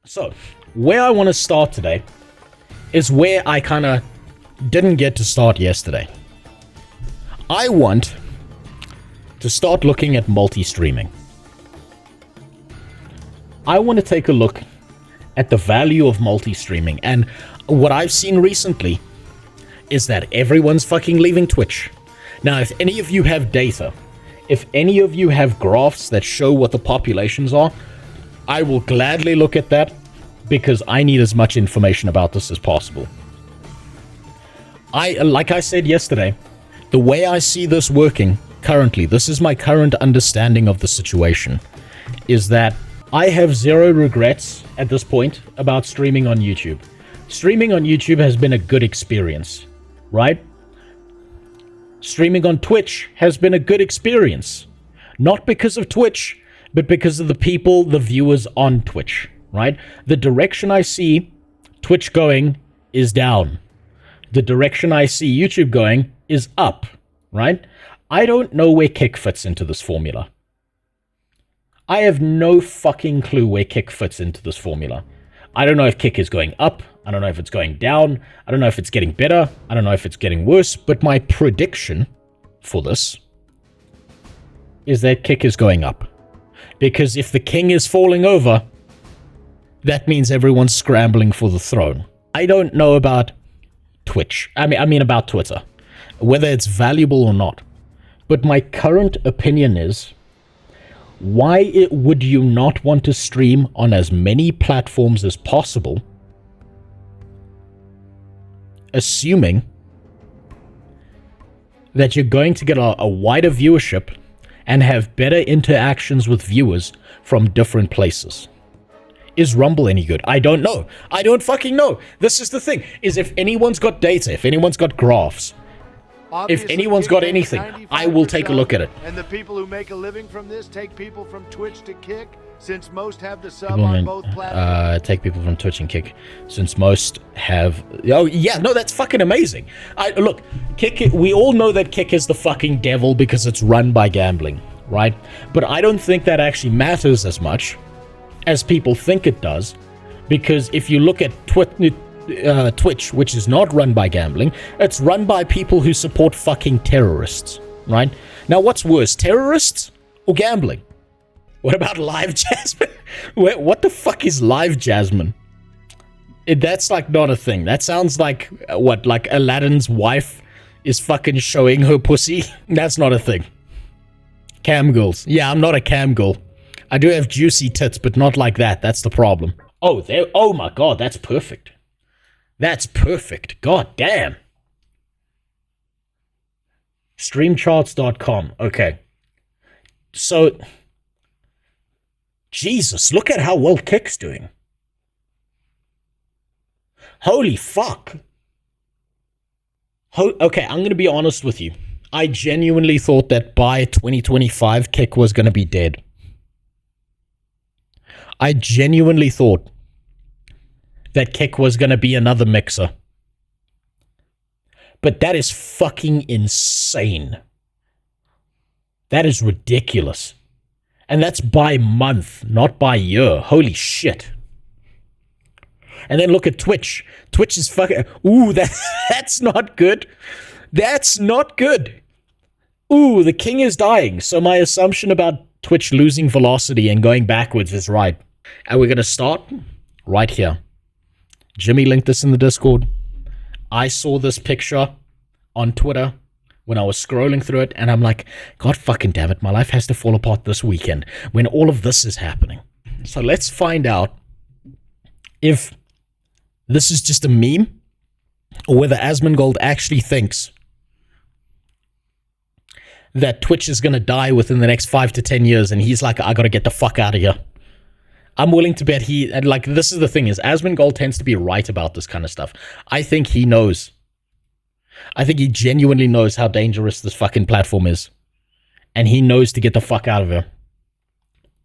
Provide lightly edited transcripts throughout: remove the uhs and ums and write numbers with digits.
So, where I want to start today is where I kind of didn't get to start yesterday. I want to start looking at multi-streaming. I want to take a look at the value of multi-streaming, and what I've seen recently is that everyone's fucking leaving Twitch. Now, if any of you have data, if any of you have graphs that show what the populations are, I will gladly look at that because I need as much information about this as possible. Like I said yesterday, the way I see this working currently, this is my current understanding of the situation, is that I have zero regrets at this point about streaming on YouTube. Streaming on YouTube has been a good experience, right? Streaming on Twitch has been a good experience. Not because of Twitch, but because of the people, the viewers on Twitch, right? The direction I see Twitch going is down. The direction I see YouTube going is up, right? I don't know where Kick fits into this formula. I have no fucking clue where Kick fits into this formula. I don't know if Kick is going up. I don't know if it's going down. I don't know if it's getting better. I don't know if it's getting worse. But my prediction for this is that Kick is going up. Because if the king is falling over, that means everyone's scrambling for the throne. I don't know about Twitch. I mean about Twitter. Whether it's valuable or not. But my current opinion is, why would you not want to stream on as many platforms as possible, assuming that you're going to get a wider viewership and have better interactions with viewers from different places? Is Rumble any good? I don't know. I don't fucking know. This is the thing, is if anyone's got data, if anyone's got graphs, Obviously, if anyone's got anything, I will take a look at it. And the people who make a living from this take people from Twitch to Kick, since most have the sub on both platforms. Take people from Twitch and Kick, since most have... Oh, yeah, no, that's fucking amazing. Look, Kick, we all know that Kick is the fucking devil because it's run by gambling, right? But I don't think that actually matters as much as people think it does, because if you look at Twitch, which is not run by gambling, it's run by people who support fucking terrorists, right? Now, what's worse, terrorists or gambling? What about Live Jasmine? What the fuck is Live Jasmine? That's like not a thing. That sounds like, what, like Aladdin's wife is fucking showing her pussy? That's not a thing. Cam girls. Yeah, I'm not a cam girl. I do have juicy tits, but not like that. That's the problem. Oh, oh my god, that's perfect. That's perfect. God damn. Streamcharts.com. Okay. So, Jesus, look at how well Kick's doing. Holy fuck. Okay, I'm going to be honest with you. I genuinely thought that by 2025, Kick was going to be dead. I genuinely thought that Kick was going to be another mixer. But that is fucking insane. That is ridiculous. And that's by month, not by year. Holy shit. And then look at Twitch. Twitch is fucking... Ooh, that's not good. That's not good. Ooh, the king is dying. So my assumption about Twitch losing velocity and going backwards is right. And we're going to start right here. Jimmy linked this in the Discord. I saw this picture on Twitter when I was scrolling through it, and I'm like, God fucking damn it, my life has to fall apart this weekend when all of this is happening. So let's find out if this is just a meme or whether Asmongold actually thinks that Twitch is going to die within the next 5 to 10 years, and he's like, I got to get the fuck out of here. I'm willing to bet this is the thing, is Asmongold tends to be right about this kind of stuff. I think he knows. I think he genuinely knows how dangerous this fucking platform is. And he knows to get the fuck out of here.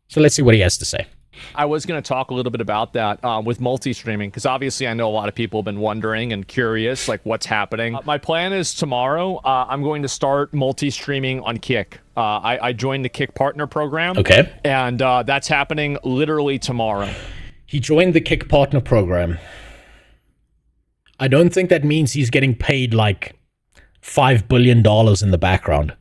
So let's see what he has to say. I was going to talk a little bit about that with multi-streaming, because obviously I know a lot of people have been wondering and curious, like, what's happening. My plan is tomorrow, I'm going to start multi-streaming on Kick. I joined the Kick Partner Program. Okay. And that's happening literally tomorrow. He joined the Kick Partner program. I don't think that means he's getting paid like $5 billion in the background.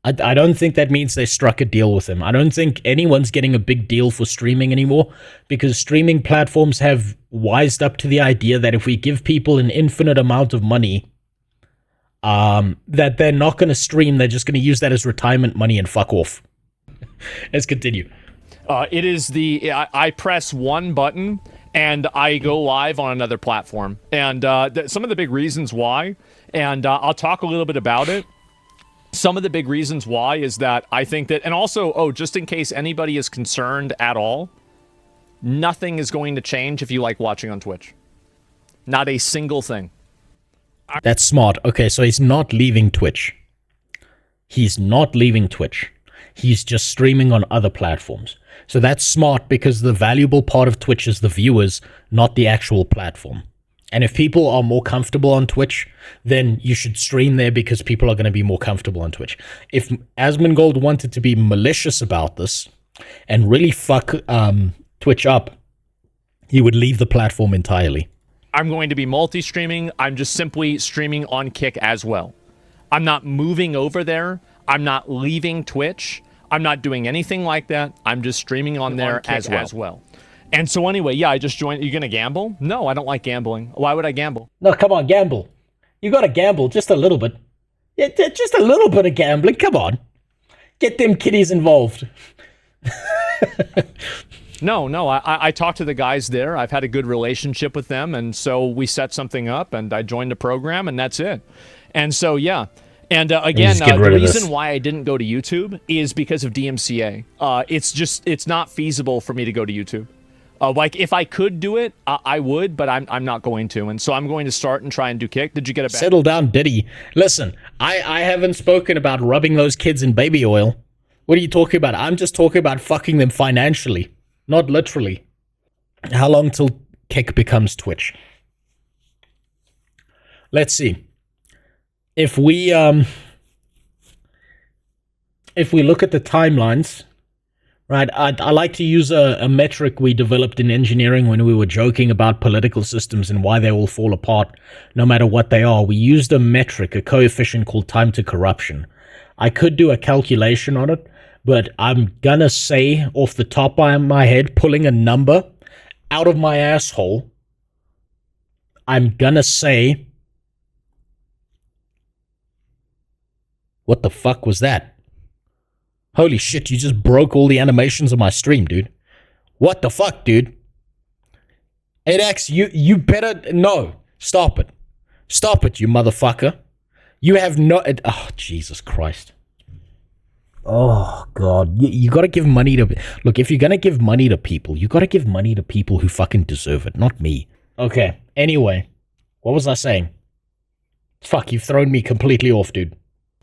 I don't think that means they struck a deal with him. I don't think anyone's getting a big deal for streaming anymore, because streaming platforms have wised up to the idea that if we give people an infinite amount of money, that they're not going to stream. They're just going to use that as retirement money and fuck off. Let's continue. It is I press one button and I go live on another platform. And some of the big reasons why, and I'll talk a little bit about it. Some of the big reasons why is that I think that, and also, just in case anybody is concerned at all, nothing is going to change if you like watching on Twitch. Not a single thing. That's smart. Okay, so he's not leaving Twitch. He's not leaving Twitch. He's just streaming on other platforms. So that's smart, because the valuable part of Twitch is the viewers, not the actual platform. And if people are more comfortable on Twitch, then you should stream there, because people are going to be more comfortable on Twitch. If Asmongold wanted to be malicious about this and really fuck Twitch up, he would leave the platform entirely. I'm going to be multi-streaming. I'm just simply streaming on Kick as well. I'm not moving over there. I'm not leaving Twitch. I'm not doing anything like that. I'm just streaming on there as well. And so anyway, yeah, I just joined. Are you going to gamble? No, I don't like gambling. Why would I gamble? No, come on, gamble. You got to gamble just a little bit. Yeah, just a little bit of gambling. Come on. Get them kiddies involved. No, I talked to the guys there. I've had a good relationship with them, and so we set something up, and I joined the program, and that's it. And so, yeah. And again, the reason why I didn't go to YouTube is because of DMCA. It's not feasible for me to go to YouTube. Like, if I could do it, I would, but I'm not going to. And so I'm going to start and try and do Kick. Did you get a Settle down, Diddy. Listen, I haven't spoken about rubbing those kids in baby oil. What are you talking about? I'm just talking about fucking them financially, not literally. How long till Kick becomes Twitch? Let's see. If we look at the timelines, right, I like to use a metric we developed in engineering when we were joking about political systems and why they all fall apart no matter what they are. We used a metric, a coefficient called time to corruption. I could do a calculation on it, but I'm gonna say off the top of my head, pulling a number out of my asshole, I'm gonna say... What the fuck was that? Holy shit, you just broke all the animations of my stream, dude. What the fuck, dude? 8X, you better... No, stop it. Stop it, you motherfucker. You have no... Oh, Jesus Christ. Oh, God. You gotta give money to... Look, if you're gonna give money to people, you gotta give money to people who fucking deserve it, not me. Okay, anyway. What was I saying? Fuck, you've thrown me completely off, dude.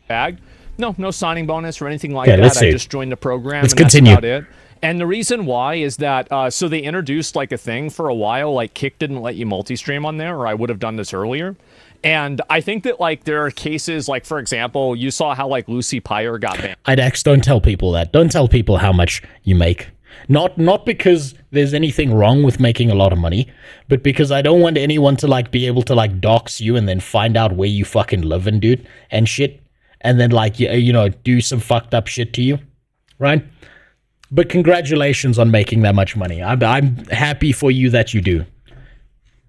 Bag. No signing bonus or anything like that. I just joined the program. Let's continue. That's about it. And the reason why is that, so they introduced like a thing for a while, like Kick didn't let you multi-stream on there, or I would have done this earlier. And I think that like there are cases, like for example, you saw how like Lucy Pyre got banned. IDAX, don't tell people that. Don't tell people how much you make. Not because there's anything wrong with making a lot of money, but because I don't want anyone to like be able to like dox you and then find out where you fucking live in, dude, and shit. And then, like, you know, do some fucked up shit to you, right? But congratulations on making that much money. I'm happy for you that you do.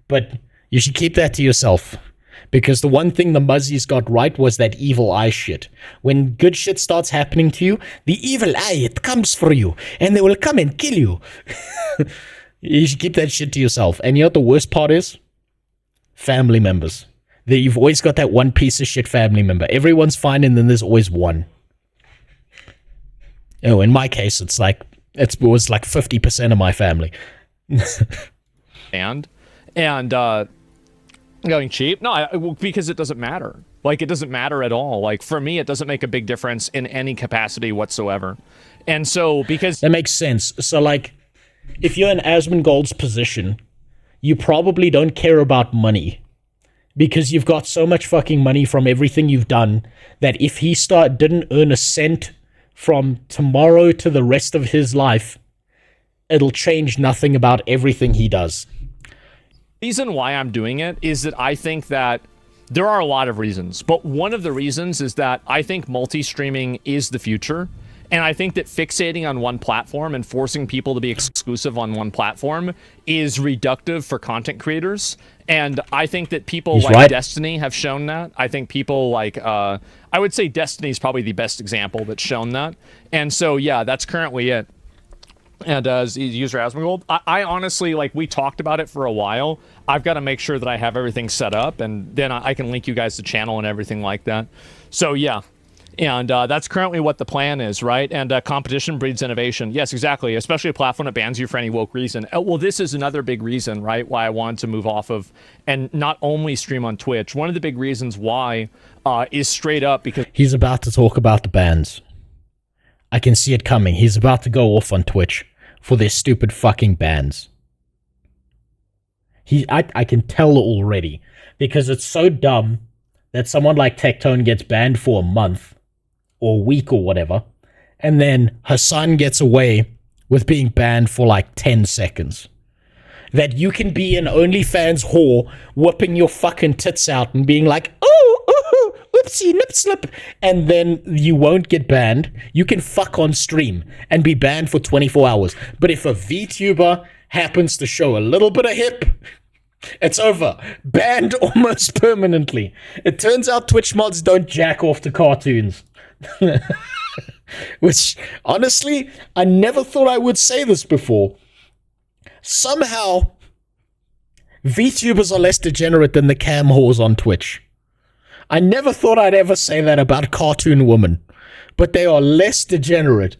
But you should keep that to yourself. Because the one thing the Muzzies got right was that evil eye shit. When good shit starts happening to you, the evil eye, it comes for you. And they will come and kill you. You should keep that shit to yourself. And you know what the worst part is? Family members. You've always got that one piece of shit family member. Everyone's fine, and then there's always one. Oh, in my case, it was like 50% of my family. and going cheap? No, because it doesn't matter. Like, it doesn't matter at all. Like, for me, it doesn't make a big difference in any capacity whatsoever. And so, because... That makes sense. So, like, if you're in Asmongold's position, you probably don't care about money. Because you've got so much fucking money from everything you've done that if he didn't earn a cent from tomorrow to the rest of his life, it'll change nothing about everything he does. The reason why I'm doing it is that I think that there are a lot of reasons, but one of the reasons is that I think multi-streaming is the future. And I think that fixating on one platform and forcing people to be exclusive on one platform is reductive for content creators. And I think that people like Destiny have shown that. I think people like, I would say Destiny is probably the best example that's shown that. And so, yeah, that's currently it. And as user Asmongold, I honestly, like, we talked about it for a while. I've got to make sure that I have everything set up, and then I can link you guys to channel and everything like that. So, yeah. And that's currently what the plan is, right? And competition breeds innovation. Yes, exactly. Especially a platform that bans you for any woke reason. Well, this is another big reason, right? Why I wanted to move off of and not only stream on Twitch. One of the big reasons why is straight up because... He's about to talk about the bans. I can see it coming. He's about to go off on Twitch for their stupid fucking bans. I can tell already. Because it's so dumb that someone like Tectone gets banned for a month. Or week or whatever, and then Hassan gets away with being banned for like 10 seconds. That you can be an OnlyFans whore, whipping your fucking tits out and being like, oh, oopsie, nip slip, and then you won't get banned. You can fuck on stream and be banned for 24 hours. But if a VTuber happens to show a little bit of hip, it's over. Banned almost permanently. It turns out Twitch mods don't jack off to cartoons. Which, honestly, I never thought I would say this before. Somehow, VTubers are less degenerate than the cam whores on Twitch. I never thought I'd ever say that about cartoon women, but they are less degenerate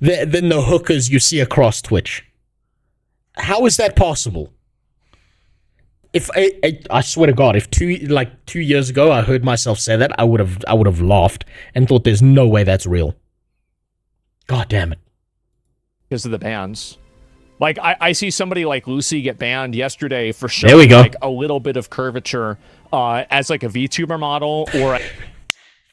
than the hookers you see across Twitch. How is that possible? If I swear to God, if 2 years ago I heard myself say that, I would have laughed and thought there's no way that's real. God damn it. Because of the bans. Like, I see somebody like Lucy get banned yesterday for there we showing go. like a little bit of curvature as like a VTuber model or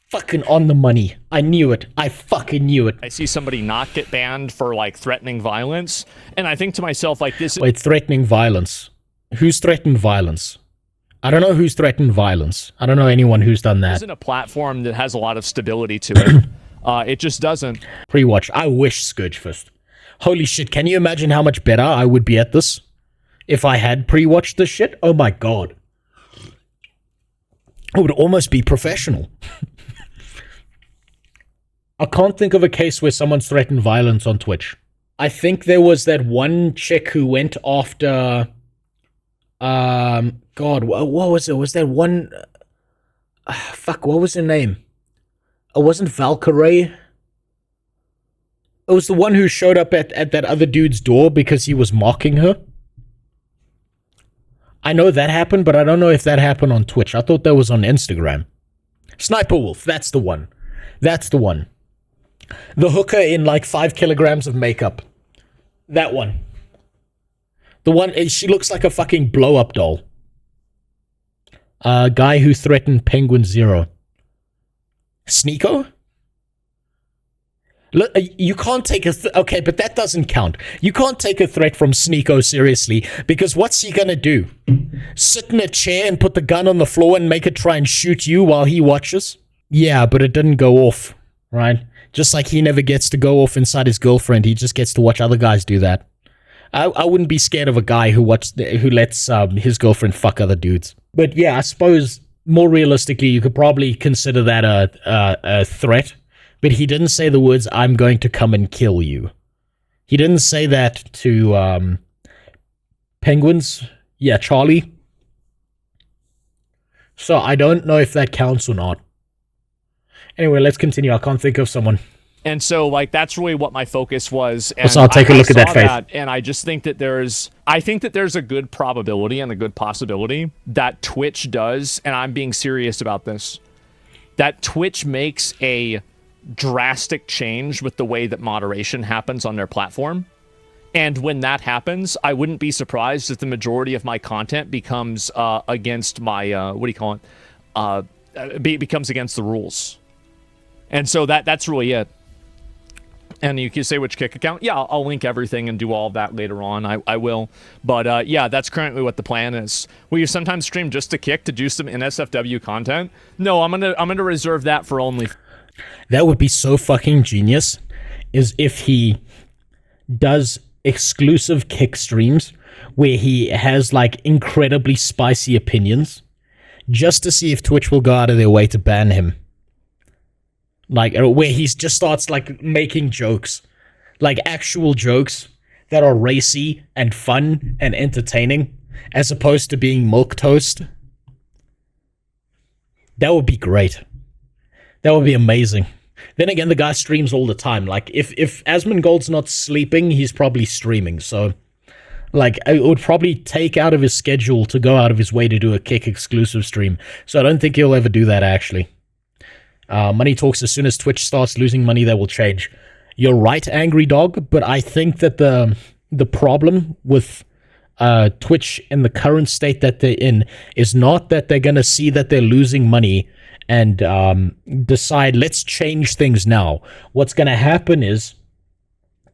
fucking on the money. I knew it. I fucking knew it. I see somebody not get banned for like threatening violence, and I think to myself like this. Wait, threatening violence. Who's threatened violence? I don't know who's threatened violence. I don't know anyone who's done that. Isn't a platform that has a lot of stability to it. It just doesn't. Pre-watch. I wish Scourgefist. Holy shit, can you imagine how much better I would be at this if I had pre-watched this shit? Oh my god. I would almost be professional. I can't think of a case where someone's threatened violence on Twitch. I think there was that one chick who went after... God, what was it? Was that one... fuck, what was her name? It wasn't Valkyrie. It was the one who showed up at that other dude's door because he was mocking her. I know that happened, but I don't know if that happened on Twitch. I thought that was on Instagram. Sniper Wolf, that's the one. That's the one. The hooker in like 5 kilograms of makeup. That one. The one, she looks like a fucking blow-up doll. Guy who threatened Penguin Zero. Sneeko? Look, you can't take a... okay, but that doesn't count. You can't take a threat from Sneeko seriously, because what's he gonna do? Sit in a chair and put the gun on the floor and make it try and shoot you while he watches? Yeah, but it didn't go off, right? Just like he never gets to go off inside his girlfriend, he just gets to watch other guys do that. I wouldn't be scared of a guy who lets his girlfriend fuck other dudes. But yeah, I suppose more realistically, you could probably consider that a threat. But he didn't say the words, "I'm going to come and kill you." He didn't say that to penguins. Yeah, Charlie. So I don't know if that counts or not. Anyway, let's continue. I can't think of someone. And so, like, that's really what my focus was. And so I'll take a look at that face. And I just think that there's a good probability and a good possibility that Twitch does, and I'm being serious about this, that Twitch makes a drastic change with the way that moderation happens on their platform. And when that happens, I wouldn't be surprised if the majority of my content becomes against my, becomes against the rules. And so that's really it. And you can say which Kick account. Yeah, I'll link everything and do all of that later on. I will. But yeah, that's currently what the plan is. Will you sometimes stream just to Kick to do some NSFW content? No, I'm gonna reserve that for only. That would be so fucking genius, is if he does exclusive Kick streams where he has like incredibly spicy opinions just to see if Twitch will go out of their way to ban him. Like, where he just starts, like, making jokes. Like, actual jokes that are racy and fun and entertaining, as opposed to being milquetoast. That would be great. That would be amazing. Then again, the guy streams all the time. Like, if Asmongold's not sleeping, he's probably streaming. So, like, it would probably take out of his schedule to go out of his way to do a Kick exclusive stream. So I don't think he'll ever do that, actually. Money talks, as soon as Twitch starts losing money, that will change. You're right, Angry Dog, but I think that the problem with Twitch in the current state that they're in is not that they're going to see that they're losing money and decide, let's change things now. What's going to happen is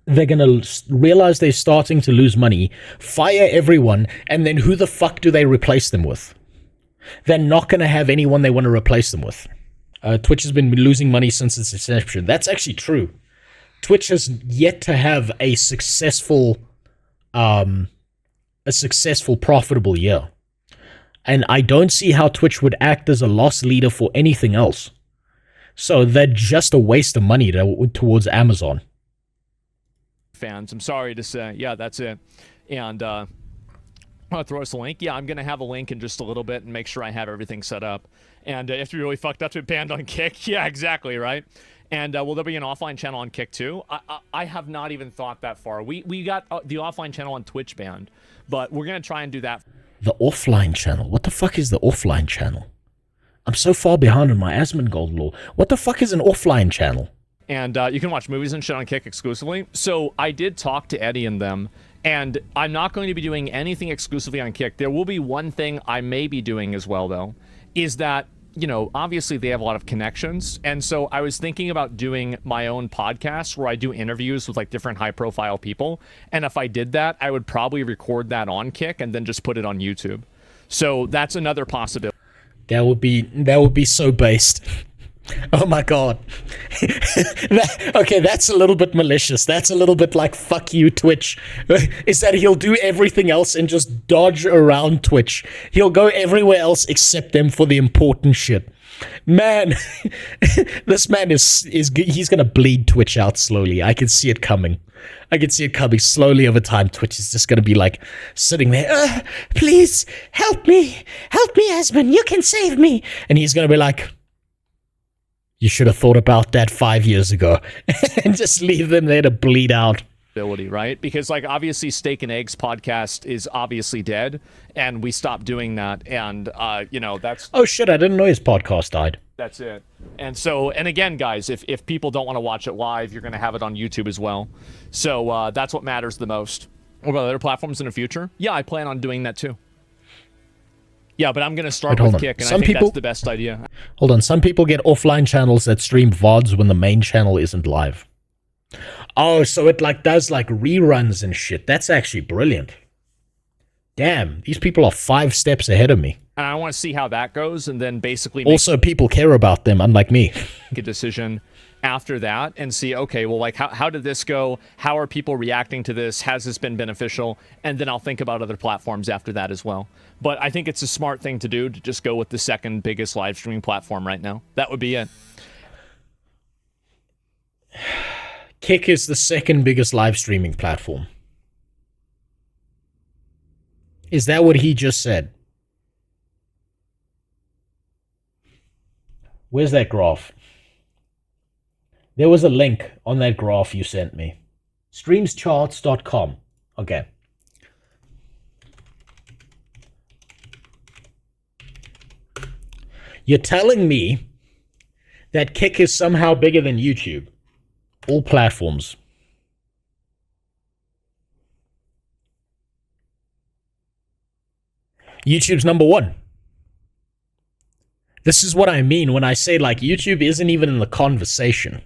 they're going to realize they're starting to lose money, fire everyone, and then who the fuck do they replace them with? They're not going to have anyone they want to replace them with. Twitch has been losing money since its inception. That's actually true. Twitch has yet to have a successful, profitable year. And I don't see how Twitch would act as a loss leader for anything else. So they're just a waste of money towards Amazon. Fans, I'm sorry to say. Yeah, that's it. And I'll throw us a link. Yeah, I'm going to have a link in just a little bit and make sure I have everything set up. And if you really fucked up to be banned on Kick, yeah, exactly, right? And will there be an offline channel on Kick too? I have not even thought that far. We got the offline channel on Twitch banned, but we're going to try and do that. The offline channel? What the fuck is the offline channel? I'm so far behind on my Asmongold lore. What the fuck is an offline channel? And you can watch movies and shit on Kick exclusively. So I did talk to Eddie and them, and I'm not going to be doing anything exclusively on Kick. There will be one thing I may be doing as well, though, is that, you know, obviously they have a lot of connections. And so I was thinking about doing my own podcast where I do interviews with like different high profile people. And if I did that, I would probably record that on Kick and then just put it on YouTube. So that's another possibility. That would be so based. Oh my god. Okay, that's a little bit malicious. That's a little bit like, fuck you, Twitch. Is that he'll do everything else and just dodge around Twitch. He'll go everywhere else except them for the important shit. Man, this man he's gonna bleed Twitch out slowly. I can see it coming. I can see it coming slowly over time. Twitch is just gonna be like sitting there, please help me, Asmon, you can save me. And he's gonna be like, you should have thought about that 5 years ago, and just leave them there to bleed out. Right? Because, like, obviously Steak and Eggs podcast is obviously dead, and we stopped doing that, and, you know, that's... Oh, shit, I didn't know his podcast died. That's it. And so, and again, guys, if people don't want to watch it live, you're going to have it on YouTube as well. So that's what matters the most. What about other platforms in the future? Yeah, I plan on doing that, too. Yeah, but I'm going to start with Kick, and I think that's the best idea. Hold on, some people get offline channels that stream VODs when the main channel isn't live. Oh, so it like does like reruns and shit. That's actually brilliant. Damn, these people are 5 steps ahead of me. And I want to see how that goes, and then basically... Also, people care about them, unlike me. Make a decision after that and see, okay, well, like, how did this go? How are people reacting to this? Has this been beneficial? And then I'll think about other platforms after that as well. But I think it's a smart thing to do to just go with the second biggest live streaming platform right now. That would be it. Kick is the second biggest live streaming platform. Is that what he just said? Where's that graph? There was a link on that graph you sent me. Streamscharts.com. Okay. You're telling me that Kick is somehow bigger than YouTube? All platforms. YouTube's number 1. This is what I mean when I say, like, YouTube isn't even in the conversation.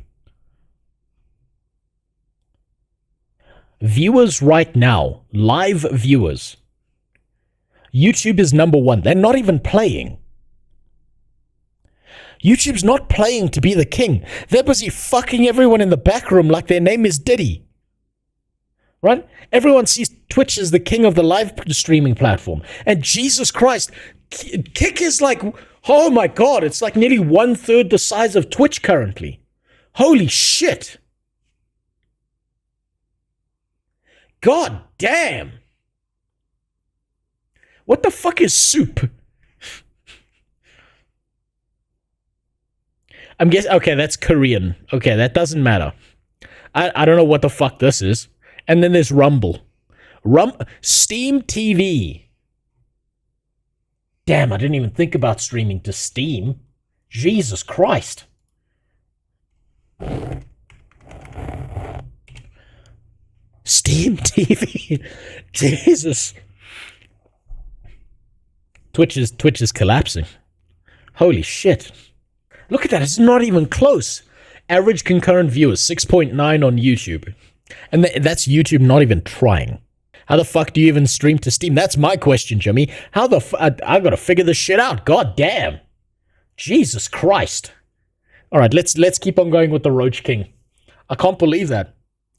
viewers right now, live viewers, YouTube is number one. They're not even playing. YouTube's not playing to be the king. They're busy fucking everyone in the back room like their name is Diddy. Right? Everyone sees Twitch as the king of the live streaming platform. And Jesus Christ, Kick is like, oh my God, it's like nearly 1/3 the size of Twitch currently. Holy shit. God damn. What the fuck is soup? I'm guessing, okay, that's Korean. Okay, that doesn't matter. I don't know what the fuck this is. And then there's Rumble. Steam TV. Damn, I didn't even think about streaming to Steam. Jesus Christ. Steam TV. Jesus. Twitch is collapsing. Holy shit. Look at that, it's not even close. Average concurrent viewers, 6.9 on YouTube. And that's YouTube not even trying. How the fuck do you even stream to Steam? That's my question, Jimmy. How the I gotta figure this shit out. God damn. Jesus Christ. Alright, let's keep on going with the Roach King. I can't believe that.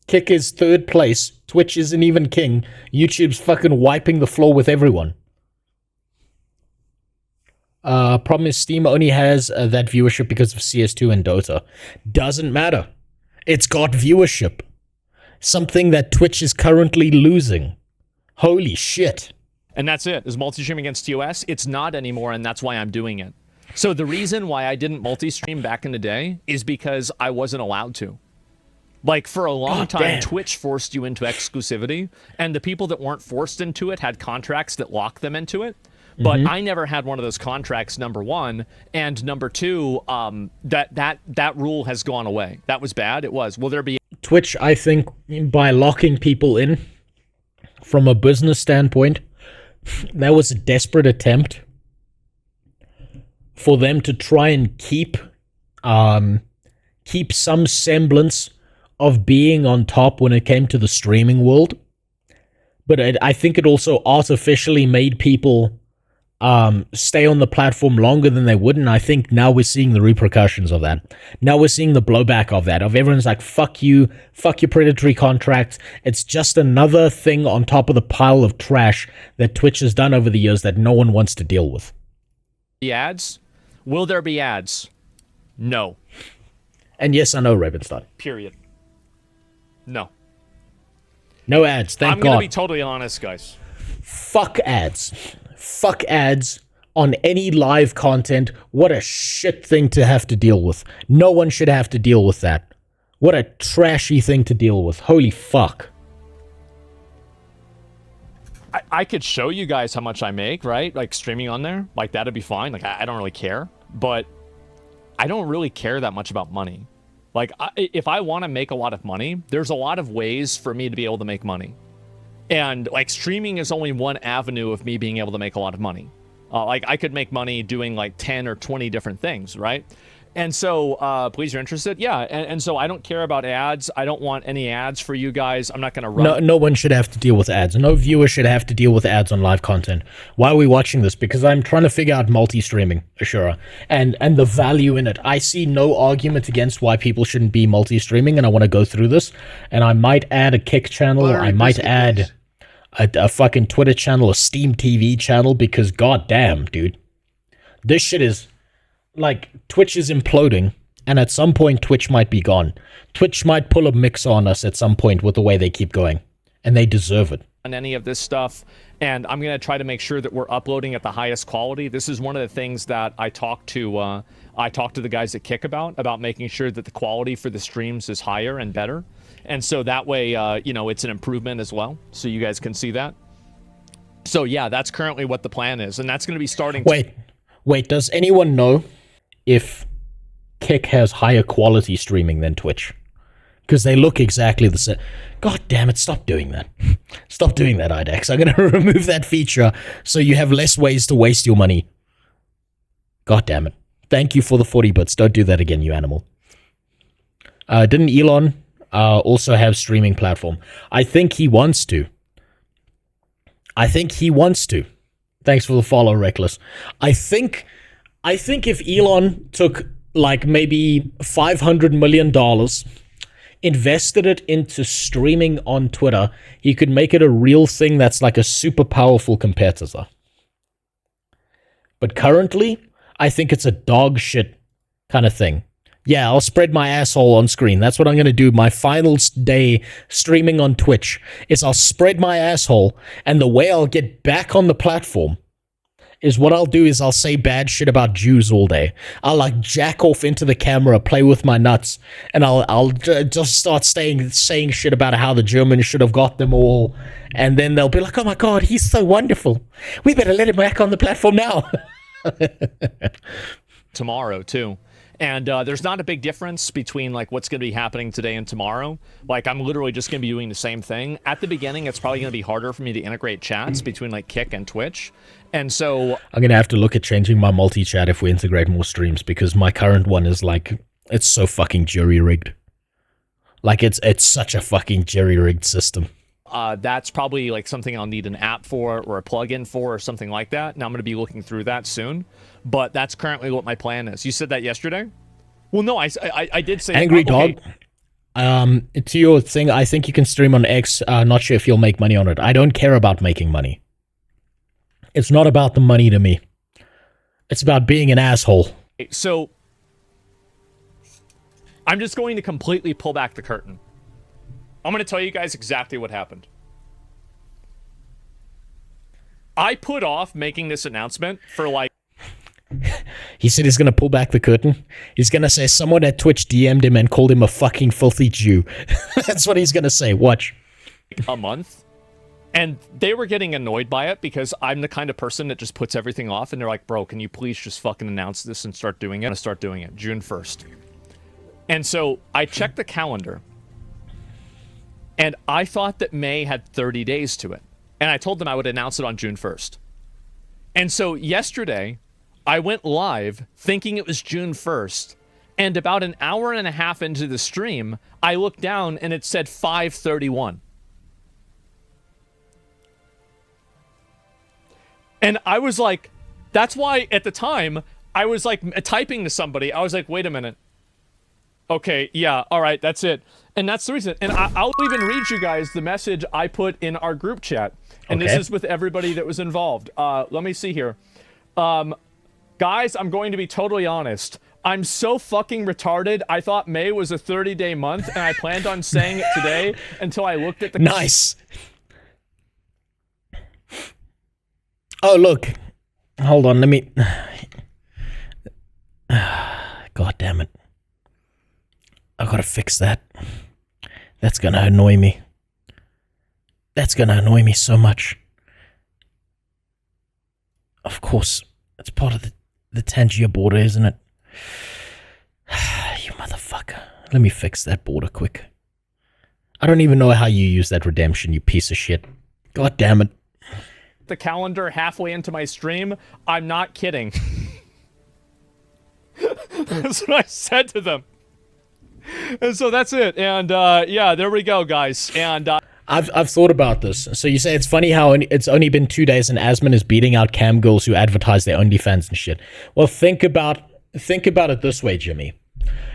Kick is 3rd place. Twitch isn't even king. YouTube's fucking wiping the floor with everyone. Problem is Steam only has that viewership because of CS2 and Dota. Doesn't matter. It's got viewership. Something that Twitch is currently losing. Holy shit. And that's it. Is multi-stream against TOS? It's not anymore, and that's why I'm doing it. So the reason why I didn't multi-stream back in the day is because I wasn't allowed to. Like, for a long time, Twitch forced you into exclusivity, and the people that weren't forced into it had contracts that locked them into it. But I never had one of those contracts, number one. And number two, that rule has gone away. That was bad. It was. Will there be... Twitch, I think, by locking people in, from a business standpoint, that was a desperate attempt for them to try and keep some semblance of being on top when it came to the streaming world. But I think it also artificially made people stay on the platform longer than they would, and I think now we're seeing the repercussions of that. Now we're seeing the blowback of that, of everyone's like, fuck you, fuck your predatory contracts. It's just another thing on top of the pile of trash that Twitch has done over the years that no one wants to deal with. The ads? Will there be ads? No. And yes, I know, Ravenstein. Period. No. No ads, thank God. I'm going to be totally honest, guys. Fuck ads. Fuck ads on any live content. What a shit thing to have to deal with. No one should have to deal with that. What a trashy thing to deal with. Holy fuck. I could show you guys how much I make, right? Like, streaming on there. Like, that'd be fine. Like, I don't really care. But I don't really care that much about money. Like, if I want to make a lot of money, there's a lot of ways for me to be able to make money. And, like, streaming is only one avenue of me being able to make a lot of money. Like, I could make money doing, like, 10 or 20 different things, right? And so, please, you're interested? Yeah, and so I don't care about ads. I don't want any ads for you guys. I'm not going to run... No one should have to deal with ads. No viewer should have to deal with ads on live content. Why are we watching this? Because I'm trying to figure out multi-streaming, Ashura, and the value in it. I see no argument against why people shouldn't be multi-streaming, and I want to go through this. And I might add a Kick channel. I might add a fucking Twitter channel, a Steam TV channel, because goddamn, dude. This shit is... Like, Twitch is imploding, and at some point, Twitch might be gone. Twitch might pull a mix on us at some point with the way they keep going, and they deserve it. On any of this stuff, and I'm going to try to make sure that we're uploading at the highest quality. This is one of the things that I talk to the guys at Kick about making sure that the quality for the streams is higher and better. And so that way, you know, it's an improvement as well, so you guys can see that. So yeah, that's currently what the plan is, and that's going to be starting... Wait, does anyone know if Kick has higher quality streaming than Twitch? Because they look exactly the same. God damn it, stop doing that. Stop doing that, IDEX. I'm going to remove that feature so you have less ways to waste your money. God damn it. Thank you for the 40 bits. Don't do that again, you animal. Didn't Elon also have streaming platform. I think he wants to. Thanks for the follow, Reckless. I think if Elon took like maybe $500 million, invested it into streaming on Twitter, he could make it a real thing that's like a super powerful competitor. But currently, I think it's a dog shit kind of thing. Yeah, I'll spread my asshole on screen. That's what I'm going to do. My final day streaming on Twitch is I'll spread my asshole, and the way I'll get back on the platform is what I'll do is I'll say bad shit about Jews all day. I'll like jack off into the camera, play with my nuts, and I'll just start saying shit about how the Germans should have got them all, and then they'll be like, oh my god, he's so wonderful. We better let him back on the platform now. Tomorrow, too. And there's not a big difference between like what's going to be happening today and tomorrow. Like I'm literally just going to be doing the same thing. At the beginning, it's probably going to be harder for me to integrate chats between like Kick and Twitch. And so I'm going to have to look at changing my multi-chat if we integrate more streams, because my current one is like, it's so fucking jury-rigged. Like it's such a fucking jury-rigged system. That's probably like something I'll need an app for or a plugin for or something like that. Now I'm going to be looking through that soon. But that's currently what my plan is. You said that yesterday? Well, no, I did say... Angry Dog, to your thing, I think you can stream on X. Not sure if you'll make money on it. I don't care about making money. It's not about the money to me. It's about being an asshole. So, I'm just going to completely pull back the curtain. I'm going to tell you guys exactly what happened. I put off making this announcement for like... He said he's going to pull back the curtain. He's going to say someone at Twitch DM'd him and called him a fucking filthy Jew. That's what he's going to say. Watch. A month. And they were getting annoyed by it because I'm the kind of person that just puts everything off. And they're like, bro, can you please just fucking announce this and start doing it? I'm going to start doing it June 1st. And so I checked the calendar. And I thought that May had 30 days to it. And I told them I would announce it on June 1st. And so yesterday... I went live thinking it was June 1st, and about an hour and a half into the stream, I looked down and it said 5:31. And I was like, that's why at the time, I was like typing to somebody. I was like, wait a minute. Okay, yeah, all right, that's it. And that's the reason. And I'll even read you guys the message I put in our group chat. And This is with everybody that was involved. Let me see here. Guys, I'm going to be totally honest. I'm so fucking retarded. I thought May was a 30-day month, and I planned on saying it today until I looked at the... Nice. Oh, look. Hold on, let me... God damn it. I gotta fix that. That's gonna annoy me. That's gonna annoy me so much. Of course, it's part of the Tangier border, isn't it? You motherfucker. Let me fix that border quick. I don't even know how you use that redemption, you piece of shit. God damn it. The calendar halfway into my stream. I'm not kidding. That's what I said to them. And so that's it. And yeah, there we go, guys. And I've thought about this. So you say it's funny how it's only been 2 days and Asmon is beating out cam girls who advertise their OnlyFans and shit. Well, think about it this way, Jimmy.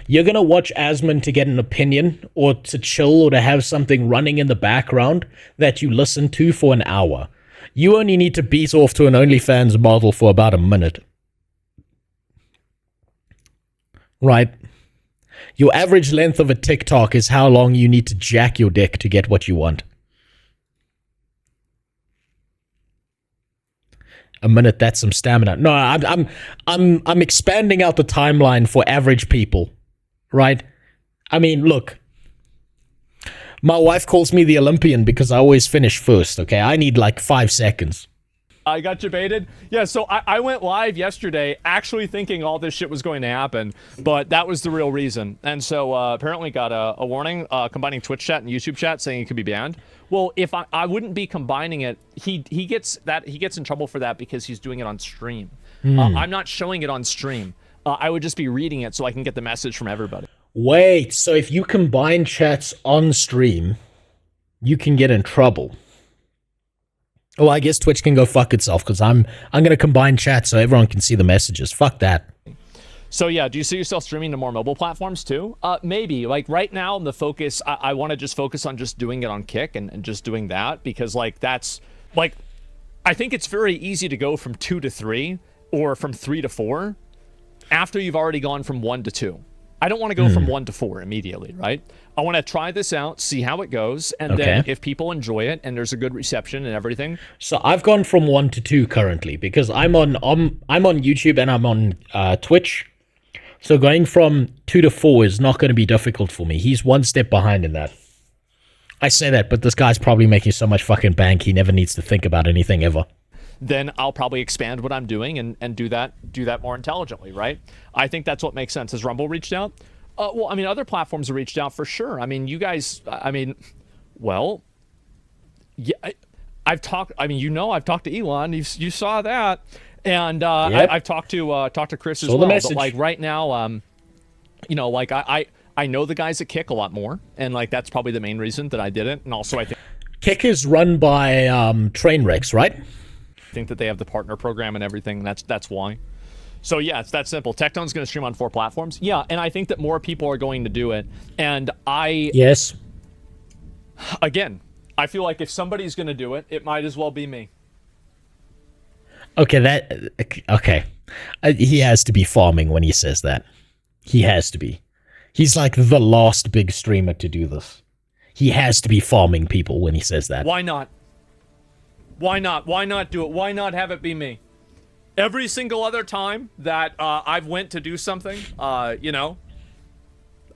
You're gonna watch Asmon to get an opinion or to chill or to have something running in the background that you listen to for an hour. You only need to beat off to an OnlyFans model for about a minute. Right? Your average length of a TikTok is how long you need to jack your dick to get what you want. A minute, that's some stamina. No, I'm expanding out the timeline for average people, right? I mean, look. My wife calls me the Olympian because I always finish first, okay? I need like 5 seconds. I got you baited. Yeah, so I went live yesterday actually thinking all this shit was going to happen, but that was the real reason. And so apparently got a warning combining Twitch chat and YouTube chat saying it could be banned. Well, if I wouldn't be combining it, he gets in trouble for that because he's doing it on stream. I'm not showing it on stream. I would just be reading it so I can get the message from everybody. Wait, so if you combine chats on stream, you can get in trouble. Oh, I guess Twitch can go fuck itself, because I'm gonna combine chat so everyone can see the messages. Fuck that. So yeah, do you see yourself streaming to more mobile platforms too? Maybe. Like right now, the focus, I want to just focus on just doing it on Kick and just doing that, because like that's like, I think it's very easy to go from 2 to 3 or from 3 to 4 after you've already gone from 1 to 2. I don't want to go from 1 to 4 immediately, right? I want to try this out, see how it goes, and then if people enjoy it and there's a good reception and everything. So I've gone from 1 to 2 currently, because I'm on YouTube and I'm on Twitch. So going from 2 to 4 is not going to be difficult for me. He's one step behind in that. I say that, but this guy's probably making so much fucking bank, he never needs to think about anything ever. Then I'll probably expand what I'm doing and do that more intelligently, right? I think that's what makes sense. Has Rumble reached out? Well, I mean, other platforms have reached out for sure. I mean, you guys, I mean, well, yeah, I've talked, I mean, I've talked to Elon, you saw that. And I've talked to Chris as well. But like right now, like I know the guys at Kick a lot more, and like that's probably the main reason that I didn't. And also, I think Kick is run by Trainwrecks, right? I think that they have the partner program and everything. That's why. So yeah, it's that simple. Tectone's going to stream on 4 platforms. Yeah, and I think that more people are going to do it. And again, I feel like if somebody's going to do it, it might as well be me. Okay, he has to be farming when he says that. He has to be. He's like the last big streamer to do this. He has to be farming people when he says that. Why not? Why not? Why not do it? Why not have it be me? Every single other time that I've went to do something, I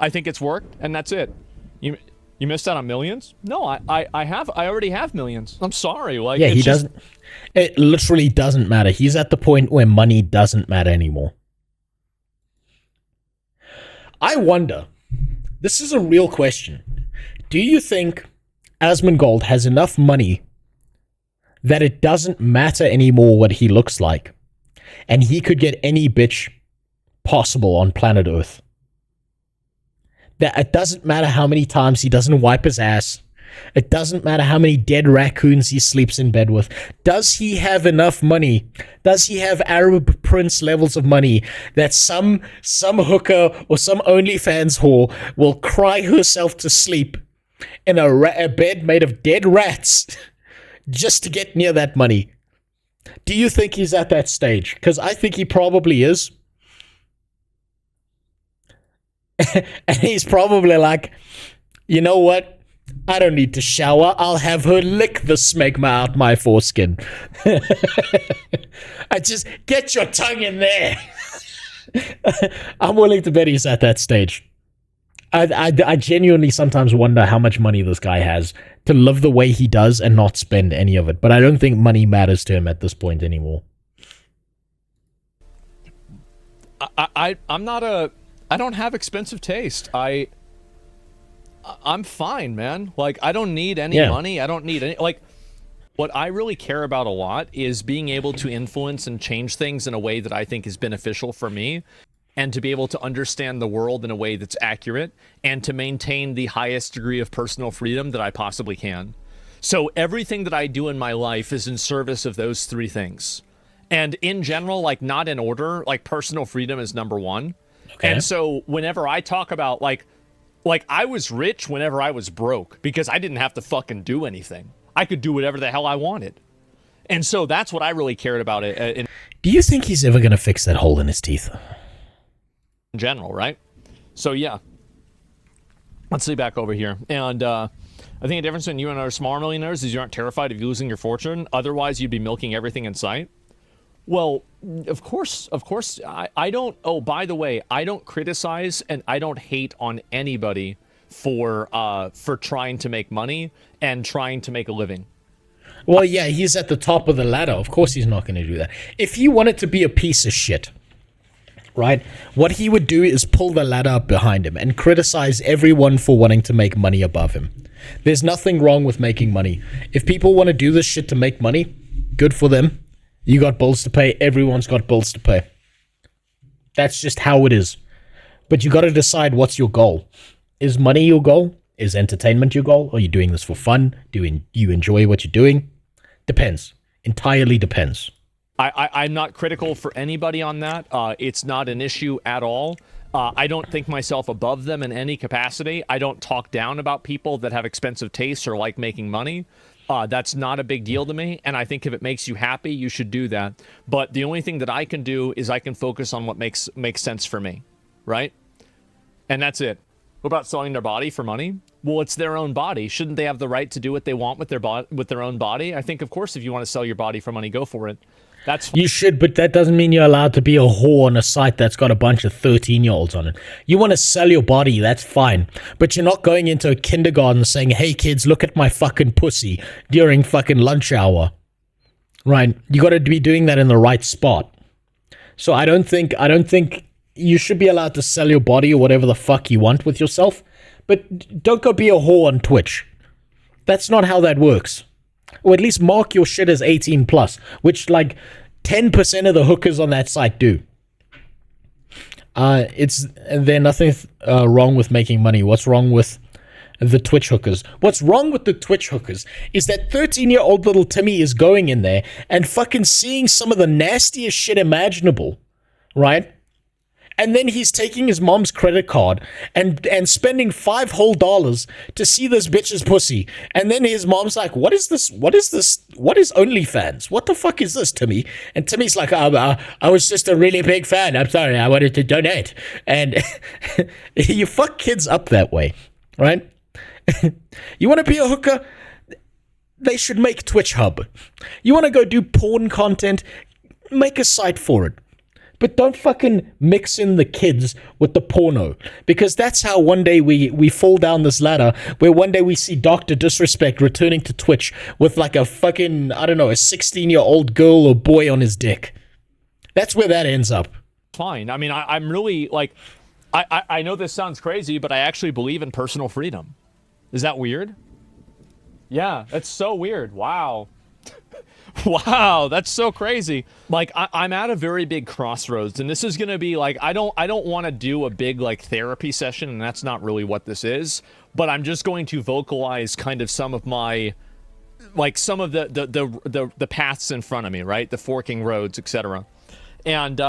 think it's worked, and that's it. You missed out on millions? No, I already have millions. I'm sorry. Like, yeah, he doesn't. It literally doesn't matter. He's at the point where money doesn't matter anymore. I wonder, this is a real question. Do you think Asmongold has enough money that it doesn't matter anymore what he looks like, and he could get any bitch possible on planet Earth? That it doesn't matter how many times he doesn't wipe his ass. It doesn't matter how many dead raccoons he sleeps in bed with. Does he have enough money? Does he have Arab prince levels of money that some hooker or some OnlyFans whore will cry herself to sleep in a bed made of dead rats just to get near that money? Do you think he's at that stage? Because I think he probably is. And he's probably like, you know what? I don't need to shower. I'll have her lick the smegma out my foreskin. I just get your tongue in there. I'm willing to bet he's at that stage. I genuinely sometimes wonder how much money this guy has to live the way he does and not spend any of it. But I don't think money matters to him at this point anymore. I don't have expensive taste. I'm fine, man. Like, I don't need any money. I don't need any, like, what I really care about a lot is being able to influence and change things in a way that I think is beneficial for me, and to be able to understand the world in a way that's accurate, and to maintain the highest degree of personal freedom that I possibly can. So everything that I do in my life is in service of those 3 things. And in general, like, not in order, like, personal freedom is number 1. Okay. And so whenever I talk about, like I was rich whenever I was broke, because I didn't have to fucking do anything. I could do whatever the hell I wanted. And so that's what I really cared about. Do you think he's ever going to fix that hole in his teeth? In general, right? So yeah. Let's see back over here. And I think the difference between you and other smaller millionaires is you aren't terrified of losing your fortune. Otherwise, you'd be milking everything in sight. Well, of course, I don't, oh, by the way, I don't criticize and I don't hate on anybody for trying to make money and trying to make a living. Well, yeah, he's at the top of the ladder. Of course he's not going to do that. If he wanted to be a piece of shit, right, what he would do is pull the ladder up behind him and criticize everyone for wanting to make money above him. There's nothing wrong with making money. If people want to do this shit to make money, good for them. You got bills to pay. Everyone's got bills to pay. That's just how it is. But you got to decide what's your goal. Is money your goal? Is entertainment your goal? Are you doing this for fun? Do you enjoy what you're doing? Depends. Entirely depends. I'm not critical for anybody on that. It's not an issue at all. I don't think myself above them in any capacity. I don't talk down about people that have expensive tastes or like making money. That's not a big deal to me, and I think if it makes you happy, you should do that. But the only thing that I can do is I can focus on what makes sense for me, right? And that's it. What about selling their body for money? Well, it's their own body. Shouldn't they have the right to do what they want with their own body? I think, of course, if you want to sell your body for money, go for it. You should, but that doesn't mean you're allowed to be a whore on a site that's got a bunch of 13-year-olds on it. You want to sell your body, that's fine. But you're not going into a kindergarten saying, hey, kids, look at my fucking pussy during fucking lunch hour. Right? You got to be doing that in the right spot. So I don't think you should be allowed to sell your body or whatever the fuck you want with yourself. But don't go be a whore on Twitch. That's not how that works. Or at least mark your shit as 18 plus, which like 10% of the hookers on that site do. There's nothing wrong with making money. What's wrong with the Twitch hookers? What's wrong with the Twitch hookers is that 13-year-old little Timmy is going in there and fucking seeing some of the nastiest shit imaginable, right? And then he's taking his mom's credit card and spending $5 whole to see this bitch's pussy. And then his mom's like, what is this? What is this? What is OnlyFans? What the fuck is this, Timmy? And Timmy's like, I was just a really big fan. I'm sorry. I wanted to donate. And you fuck kids up that way, right? You want to be a hooker? They should make Twitch Hub. You want to go do porn content? Make a site for it. But don't fucking mix in the kids with the porno. Because that's how one day we fall down this ladder, where one day we see Dr. Disrespect returning to Twitch with like a fucking, I don't know, a 16-year-old girl or boy on his dick. That's where that ends up. Fine. I mean, I'm really, like, I know this sounds crazy, but I actually believe in personal freedom. Is that weird? Yeah, that's so weird. Wow. Wow, that's so crazy. Like, I'm at a very big crossroads, and this is gonna be like, I don't want to do a big like therapy session, and that's not really what this is. But I'm just going to vocalize kind of some of my, like, some of the paths in front of me, right? The forking roads, etc. And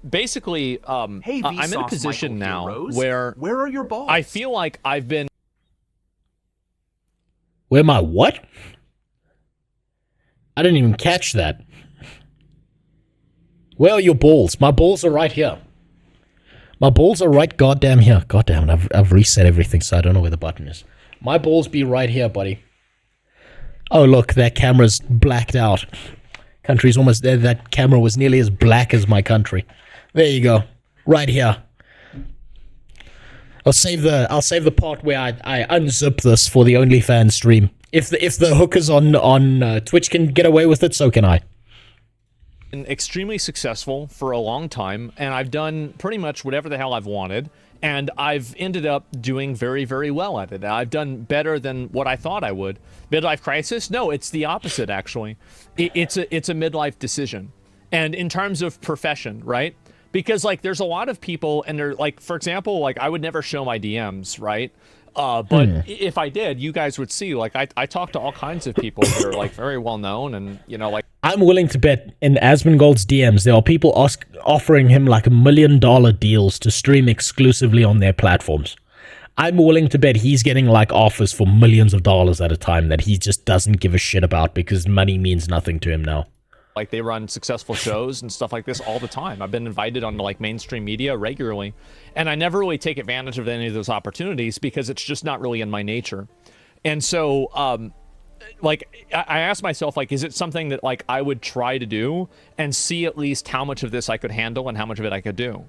basically, hey, I'm in a position now where are your balls? I feel like I've been. Where my what? I didn't even catch that. Where are your balls? My balls are right here. My balls are right goddamn here. Goddamn, I've reset everything, so I don't know where the button is. My balls be right here, buddy. Oh, look, that camera's blacked out. Country's almost there. That camera was nearly as black as my country. There you go. Right here. I'll save the part where I unzip this for the OnlyFans stream. If the hookers on Twitch can get away with it, so can I. Been extremely successful for a long time, and I've done pretty much whatever the hell I've wanted, and I've ended up doing very, very well at it. I've done better than what I thought I would. Midlife crisis? No, it's the opposite, actually. It's a midlife decision. And in terms of profession, right? Because, like, there's a lot of people, and they're, like, for example, like, I would never show my DMs, right? But if I did, you guys would see, like, I talk to all kinds of people that are, like, very well known, and, you know, like... I'm willing to bet in Asmongold's DMs, there are people offering him, like, $1 million deals to stream exclusively on their platforms. I'm willing to bet he's getting, like, offers for millions of dollars at a time that he just doesn't give a shit about because money means nothing to him now. Like, they run successful shows and stuff like this all the time. I've been invited on, like, mainstream media regularly, and I never really take advantage of any of those opportunities because it's just not really in my nature. And so, like, I asked myself, like, is it something that, like, I would try to do and see at least how much of this I could handle and how much of it I could do?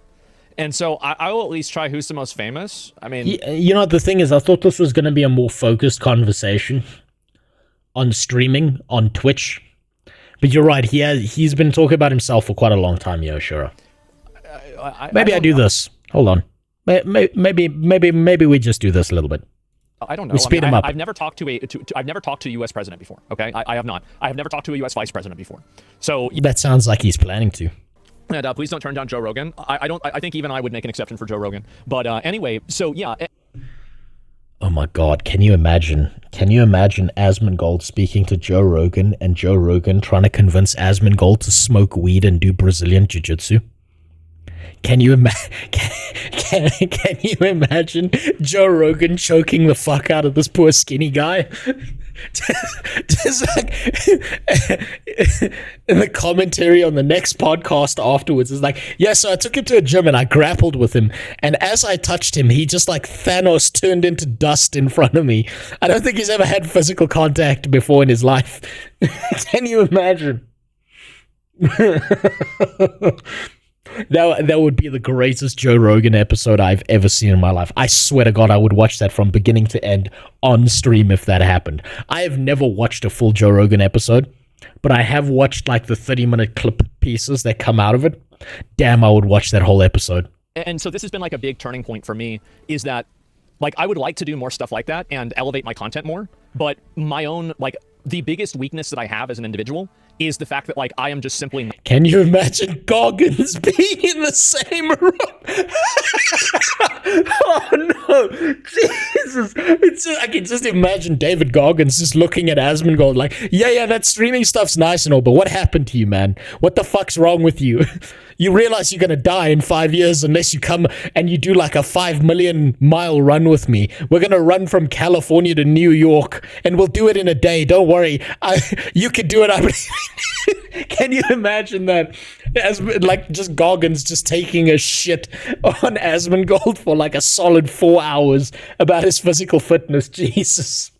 And so I will at least try Who's the Most Famous. I mean... You know, the thing is, I thought this was going to be a more focused conversation on streaming, on Twitch. But you're right, he's been talking about himself for quite a long time, Yoshura. Maybe I do this. Hold on. Maybe we just do this a little bit. I don't know. We speed him up. I've never talked to I've never talked to a U.S. president before. Okay, I have not. I have never talked to a U.S. vice president before. So that sounds like he's planning to. And please don't turn down Joe Rogan. I think even I would make an exception for Joe Rogan. But anyway, so yeah. Oh my God, can you imagine? Can you imagine Asmongold speaking to Joe Rogan and Joe Rogan trying to convince Asmongold to smoke weed and do Brazilian Jiu-Jitsu? Can you can you imagine Joe Rogan choking the fuck out of this poor skinny guy? Just like in the commentary on the next podcast afterwards, it's like, yeah, so I took him to a gym and I grappled with him, and as I touched him, he just like Thanos turned into dust in front of me. I don't think he's ever had physical contact before in his life. Can you imagine? That would be the greatest Joe Rogan episode I've ever seen in my life. I swear to God, I would watch that from beginning to end on stream if that happened. I have never watched a full Joe Rogan episode, but I have watched like the 30-minute clip pieces that come out of it. Damn, I would watch that whole episode. And so this has been like a big turning point for me, is that like I would like to do more stuff like that and elevate my content more, but my own, like, the biggest weakness that I have as an individual is the fact that, like, I am just simply not. Can you imagine Goggins being in the same room? Oh no, Jesus! I can just imagine David Goggins just looking at Asmongold like, yeah, that streaming stuff's nice and all, but what happened to you, man? What the fuck's wrong with you? You realize you're gonna die in 5 years unless you come and you do like a 5 million mile run with me. We're gonna run from California to New York, and we'll do it in a day. Don't worry. You can do it. I believe. Can you imagine that? As like just Goggins just taking a shit on Asmongold for like a solid 4 hours about his physical fitness. Jesus.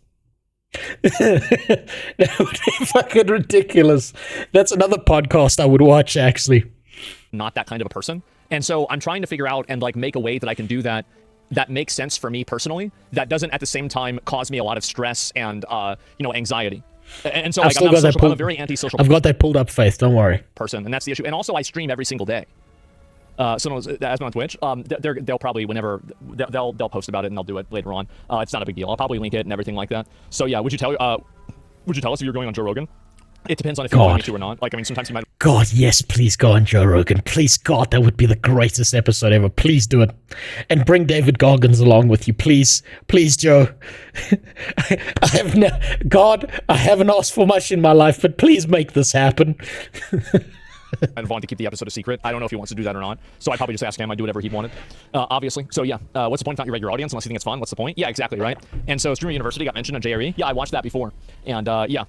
That would be fucking ridiculous. That's another podcast I would watch, actually. Not that kind of a person. And so I'm trying to figure out and like make a way that I can do that makes sense for me personally, that doesn't at the same time cause me a lot of stress and anxiety. And so like, I'm a very antisocial. I've got that pulled up, Faith. Don't worry. Person, and that's the issue. And also, I stream every single day. So as on Twitch, they'll probably whenever they'll post about it and they'll do it later on. It's not a big deal. I'll probably link it and everything like that. So yeah, would you tell us if you're going on Joe Rogan? It depends on if you want me to or not. Like, I mean, sometimes you might. God, yes, please go on Joe Rogan. Please, God, that would be the greatest episode ever. Please do it. And bring David Goggins along with you. Please, Joe. I haven't asked for much in my life, but please make this happen. I'd want to keep the episode a secret. I don't know if he wants to do that or not. So I'd probably just ask him. I'd do whatever he wanted, obviously. So yeah, what's the point if not you your audience unless you think it's fun? What's the point? Yeah, exactly, right? And so Streamer University got mentioned on JRE. Yeah, I watched that before. And yeah.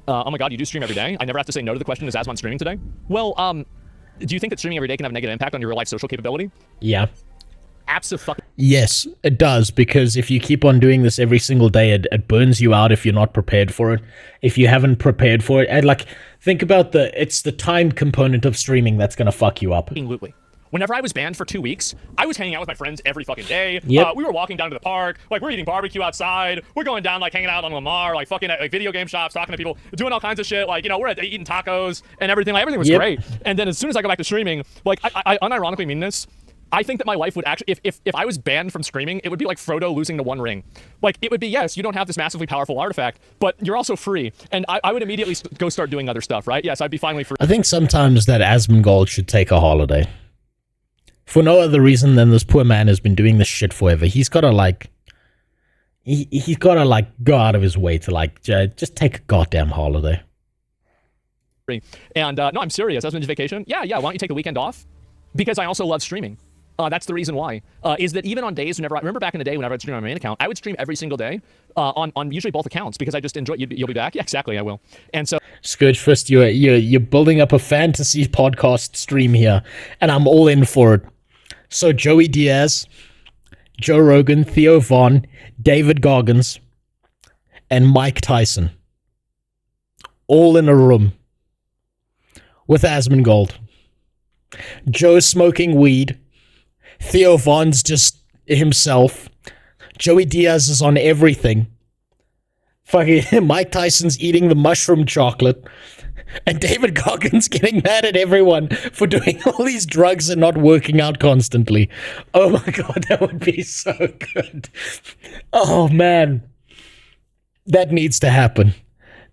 Oh my God, you do stream every day? I never have to say no to the question, is Asmon streaming today? Well, do you think that streaming every day can have a negative impact on your real life social capability? Yeah. Absolutely. Yes, it does, because if you keep on doing this every single day, it burns you out if you're not prepared for it. If you haven't prepared for it, and like, think about it's the time component of streaming that's going to fuck you up. Absolutely. Whenever I was banned for 2 weeks, I was hanging out with my friends every fucking day. Yep. We were walking down to the park, like we're eating barbecue outside. We're going down, like hanging out on Lamar, like fucking at like video game shops, talking to people, doing all kinds of shit. Like, we're eating tacos and everything. Like, everything was great. And then as soon as I go back to streaming, like I unironically mean this, I think that my life would actually, if I was banned from streaming, it would be like Frodo losing the One Ring. Like, it would be, yes, you don't have this massively powerful artifact, but you're also free. And I would immediately go start doing other stuff, right? Yes, I'd be finally free. I think sometimes that Asmongold should take a holiday. For no other reason than this poor man has been doing this shit forever. He's got to like, he's got to like go out of his way to like just take a goddamn holiday. And no, I'm serious. That's been vacation. Yeah. Why don't you take the weekend off? Because I also love streaming. That's the reason why. Is that even on days whenever I remember back in the day whenever I'd stream on my main account, I would stream every single day on usually both accounts because I just enjoy. You'll be back. Yeah, exactly. I will. And so. Scourge Fist, you're building up a fantasy podcast stream here, and I'm all in for it. So Joey Diaz, Joe Rogan, Theo Von, David Goggins, and Mike Tyson, all in a room with Asmongold. Joe smoking weed. Theo Von's just himself. Joey Diaz is on everything. Fucking Mike Tyson's eating the mushroom chocolate. And David Goggins getting mad at everyone for doing all these drugs and not working out constantly. Oh my God, that would be so good. Oh man. That needs to happen.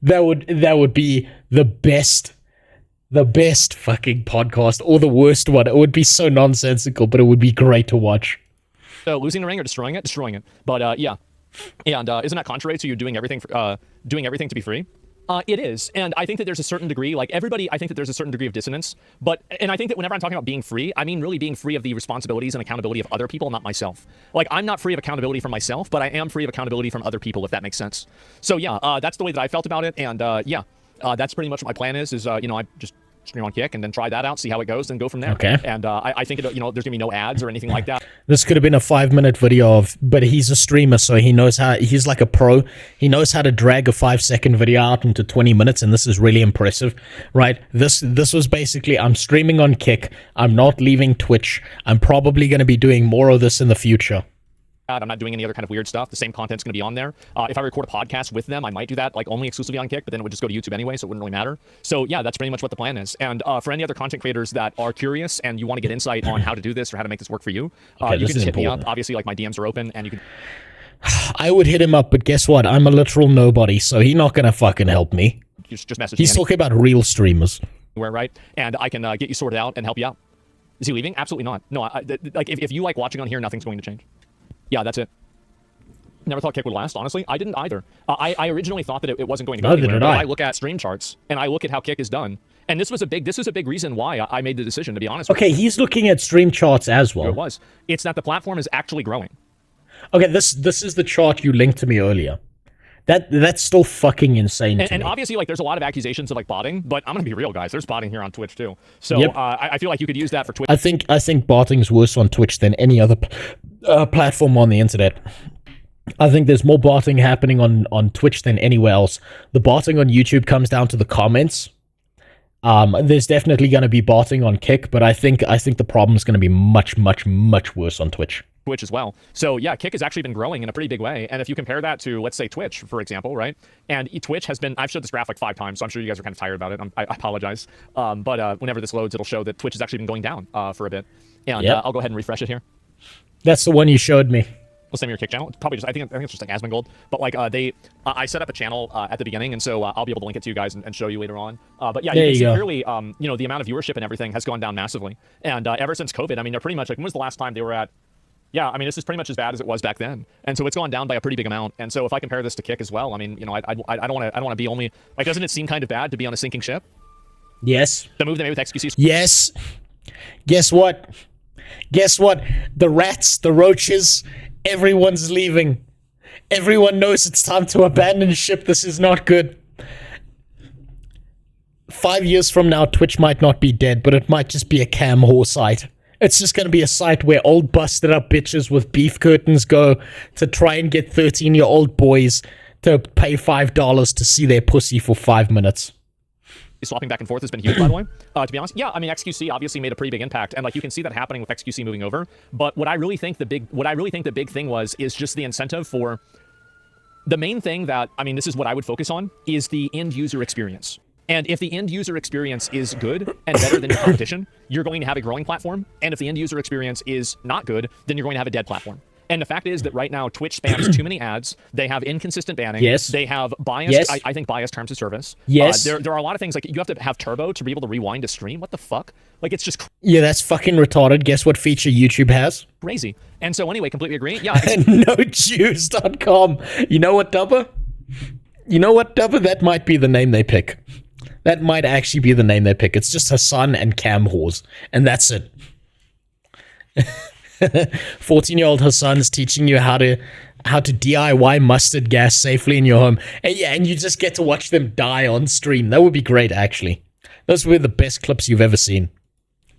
That would be the best The best fucking podcast, or the worst one. It would be so nonsensical, but it would be great to watch. So losing the ring or destroying it? Destroying it. But yeah. And isn't that contrary to you doing everything to be free? It is. And I think that there's a certain degree, like everybody, I think that there's a certain degree of dissonance. And I think that whenever I'm talking about being free, I mean really being free of the responsibilities and accountability of other people, not myself. Like, I'm not free of accountability from myself, but I am free of accountability from other people, if that makes sense. So yeah, that's the way that I felt about it. And yeah, that's pretty much what my plan is I just stream on Kick and then try that out, see how it goes, and go from there. Okay. And I think there's gonna be no ads or anything like that. This could have been a 5-minute video but he's a streamer, so he knows he's like a pro. He knows how to drag a 5-second video out into 20 minutes, and this is really impressive, right? This was basically, I'm streaming on Kick. I'm not leaving Twitch. I'm probably going to be doing more of this in the future. I'm not doing any other kind of weird stuff. The same content's going to be on there. If I record a podcast with them, I might do that, like only exclusively on Kick, but then it would just go to YouTube anyway, so it wouldn't really matter. So yeah, that's pretty much what the plan is. And for any other content creators that are curious and you want to get insight on how to do this or how to make this work for you, you can just hit me up. Obviously, like, my DMs are open, and you can... I would hit him up, but guess what? I'm a literal nobody, so he's not going to fucking help me. Just message He's me. talking about real streamers. Right? And I can get you sorted out and help you out. Is he leaving? Absolutely not. No, like, if you like watching on here, nothing's going to change. Yeah, that's it. Never thought Kick would last, honestly. I didn't either. I originally thought that it wasn't going to go anywhere. But I look at stream charts, and I look at how Kick is done. And this was a big reason why I made the decision, to be honest with you. Okay, he's looking at stream charts as well. It was. It's that the platform is actually growing. Okay, this is the chart you linked to me earlier. That's still fucking insane to me. And obviously, like, there's a lot of accusations of, like, botting, but I'm gonna be real, guys. There's botting here on Twitch too. So yep. I feel like you could use that for Twitch. I think botting's worse on Twitch than any other platform on the internet. I think there's more botting happening on Twitch than anywhere else. The botting on YouTube comes down to the comments. There's definitely going to be botting on Kick, but I think the problem is going to be much, much, much worse on Twitch as well. So yeah, Kick has actually been growing in a pretty big way. And if you compare that to, let's say, Twitch, for example, right? And Twitch has been, I've showed this graph like 5 times, so I'm sure you guys are kind of tired about it. I apologize. But whenever this loads, it'll show that Twitch has actually been going down for a bit. And yep. I'll go ahead and refresh it here. That's the one you showed me. Well, same your Kick channel. It's probably just, I think it's just like Asmongold. But like I set up a channel at the beginning, and so I'll be able to link it to you guys and show you later on. But yeah, you can see clearly, the amount of viewership and everything has gone down massively. And ever since COVID, I mean, they're pretty much like, when was the last time they were at? Yeah, I mean, this is pretty much as bad as it was back then. And so it's gone down by a pretty big amount. And so if I compare this to Kick as well, I mean, I don't want to be only, like, doesn't it seem kind of bad to be on a sinking ship? Yes. The move they made with XQC. Yes. Guess what? The rats, the roaches, everyone's leaving. Everyone knows it's time to abandon ship. This is not good. 5 years from now, Twitch might not be dead, but it might just be a cam whore site. It's just going to be a site where old busted up bitches with beef curtains go to try and get 13-year-old boys to pay $5 to see their pussy for 5 minutes. Swapping back and forth has been huge, by the way. To be honest, yeah, I mean, XQC obviously made a pretty big impact, and like you can see that happening with XQC moving over. But what I really think the big thing is just the incentive for the main thing that, I mean, this is what I would focus on, is the end user experience. And if the end user experience is good and better than your competition, you're going to have a growing platform. And if the end user experience is not good, then you're going to have a dead platform. And the fact is that right now, Twitch spams too many ads. They have inconsistent banning. Yes. They have biased, yes. I think, biased terms of service. Yes. There are a lot of things, like you have to have turbo to be able to rewind a stream. What the fuck? Like, it's just yeah, that's fucking retarded. Guess what feature YouTube has? Crazy. And so anyway, completely agree. Yeah. NoJews.com. You know what, Dubber? That might be the name they pick. That might actually be the name they pick. It's just Hassan and Cam whores. And that's it. 14-year-old Hassan's teaching you how to DIY mustard gas safely in your home. And yeah, and you just get to watch them die on stream. That would be great, actually. Those were the best clips you've ever seen.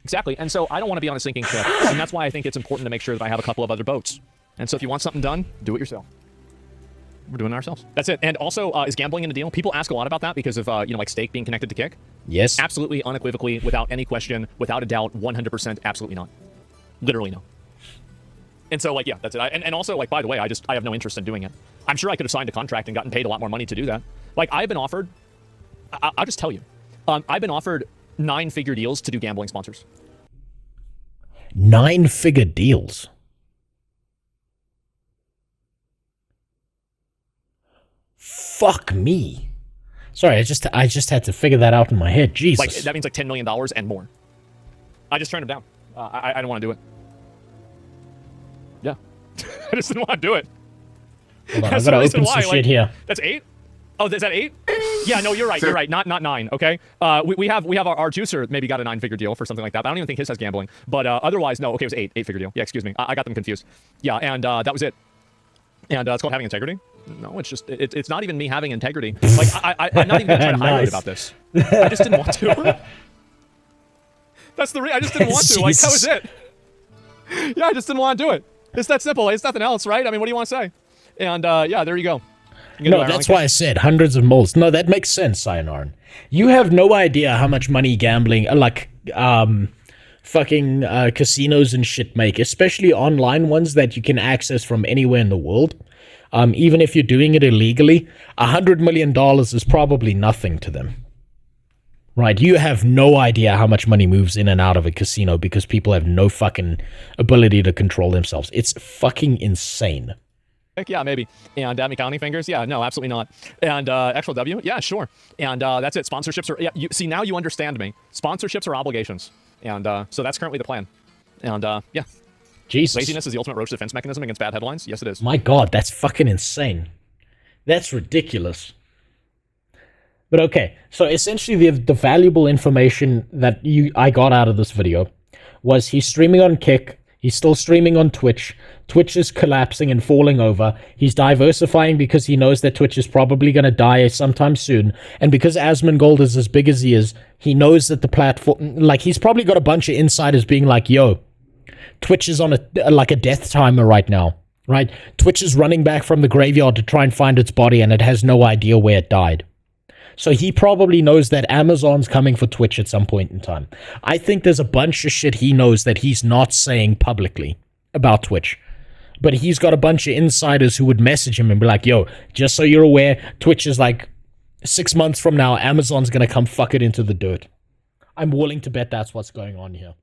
Exactly. And so I don't want to be on a sinking ship. And that's why I think it's important to make sure that I have a couple of other boats. And so if you want something done, do it yourself. We're doing it ourselves. That's it. And also, is gambling in a deal? People ask a lot about that because of, like stake being connected to Kick. Yes. Absolutely, unequivocally, without any question, without a doubt, 100%, absolutely not. Literally no. And so, like, yeah, that's it. And also, like, by the way, I have no interest in doing it. I'm sure I could have signed a contract and gotten paid a lot more money to do that. Like, I've been offered, I'll just tell you, I've been offered 9-figure deals to do gambling sponsors. 9-figure deals? Fuck me. Sorry, I just had to figure that out in my head. Jesus. Like, that means like $10 million and more. I just turned him down. I don't want to do it. Yeah. I just didn't want to do it. Hold on, I've got to open some shit here. That's 8? Oh, is that 8? Yeah, no, you're right. You're right. Not 9. Okay. We have our juicer maybe got a 9-figure deal for something like that. But I don't even think his has gambling. But otherwise, no. Okay, it was 8-figure deal. Yeah, excuse me. I got them confused. Yeah, and that was it. And it's called having integrity. No, it's just it's not even me having integrity. Like I'm not even gonna try to highlight about this. I just didn't want to. That's the I just didn't want to. Like that was it. Yeah, I just didn't want to do it. It's that simple. It's nothing else, right? I mean, what do you want to say? And yeah, there you go. No, that's why I said hundreds of molds. No, that makes sense, Sayonara. You have no idea how much money gambling, fucking casinos and shit make, especially online ones that you can access from anywhere in the world. Even if you're doing it illegally, $100 million is probably nothing to them. Right? You have no idea how much money moves in and out of a casino because people have no fucking ability to control themselves. It's fucking insane. Yeah, maybe. And me counting fingers? Yeah, no, absolutely not. And actual W? Yeah, sure. And that's it. Sponsorships are... Yeah, see, now you understand me. Sponsorships are obligations. And so that's currently the plan. And yeah. Jesus. Laziness is the ultimate roach defense mechanism against bad headlines? Yes, it is. My God, that's fucking insane. That's ridiculous. But okay, so essentially the valuable information that I got out of this video was he's streaming on Kick. He's still streaming on Twitch. Twitch is collapsing and falling over. He's diversifying because he knows that Twitch is probably going to die sometime soon. And because Asmongold is as big as he is, he knows that the platform... Like, he's probably got a bunch of insiders being like, yo, Twitch is on a death timer right now, right? Twitch is running back from the graveyard to try and find its body, and it has no idea where it died. So he probably knows that Amazon's coming for Twitch at some point in time. I think there's a bunch of shit he knows that he's not saying publicly about Twitch. But he's got a bunch of insiders who would message him and be like, yo, just so you're aware, Twitch is like 6 months from now, Amazon's going to come fuck it into the dirt. I'm willing to bet that's what's going on here.